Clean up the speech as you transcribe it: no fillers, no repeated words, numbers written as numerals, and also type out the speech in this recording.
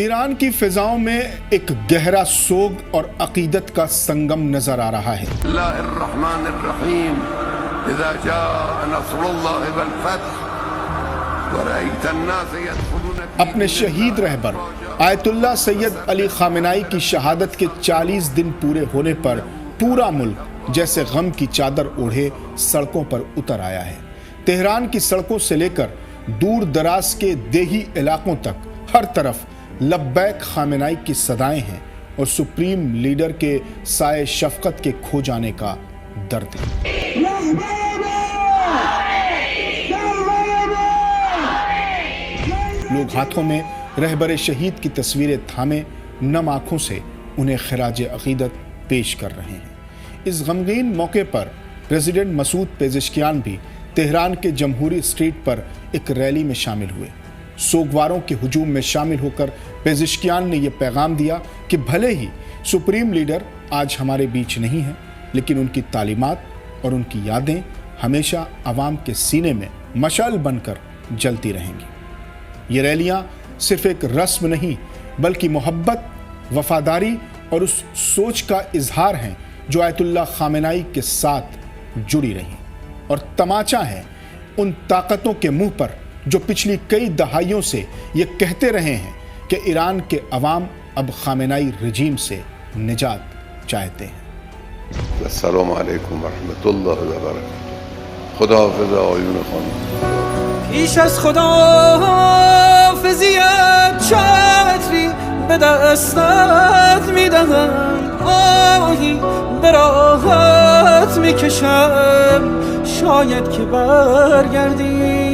ایران کی فضاؤں میں ایک گہرا سوگ اور عقیدت کا سنگم نظر آ رہا ہے۔ اللہ الرحمن الرحیم اذا جاء نصر اللہ والفتح ورأیت الناس يدخلون اپنے شہید رہبر آیت اللہ سید علی خامنائی کی شہادت کے 40 دن پورے ہونے پر پورا ملک جیسے غم کی چادر اوڑھے سڑکوں پر اتر آیا ہے۔ تہران کی سڑکوں سے لے کر دور دراز کے دیہی علاقوں تک ہر طرف لبیک خامنائی کی صدائیں ہیں اور سپریم لیڈر کے سائے شفقت کے کھو جانے کا درد ہے۔ لوگ ہاتھوں میں رہبر شہید کی تصویریں تھامے نم آنکھوں سے انہیں خراج عقیدت پیش کر رہے ہیں۔ اس غمگین موقع پر پریزیڈنٹ مسعود پیزشکیان بھی تہران کے جمہوری اسٹریٹ پر ایک ریلی میں شامل ہوئے۔ سوگواروں کے ہجوم میں شامل ہو کر پیزشکیان نے یہ پیغام دیا کہ بھلے ہی سپریم لیڈر آج ہمارے بیچ نہیں ہیں، لیکن ان کی تعلیمات اور ان کی یادیں ہمیشہ عوام کے سینے میں مشعل بن کر جلتی رہیں گی۔ یہ ریلیاں صرف ایک رسم نہیں بلکہ محبت، وفاداری اور اس سوچ کا اظہار ہیں جو آیت اللہ خامنائی کے ساتھ جڑی رہیں، اور تماچا ہے ان طاقتوں کے منہ پر جو پچھلی کئی دہائیوں سے یہ کہتے رہے ہیں کہ ایران کے عوام اب خامنائی رجیم سے نجات چاہتے ہیں۔ السلام علیکم ورحمۃ اللہ وبرکاتہ۔ خدا حافظ آیون خانم۔ پیش از خدا حافظیت چتری به دستت میدهم، آهی به راحت میکشم، شاید که برگردی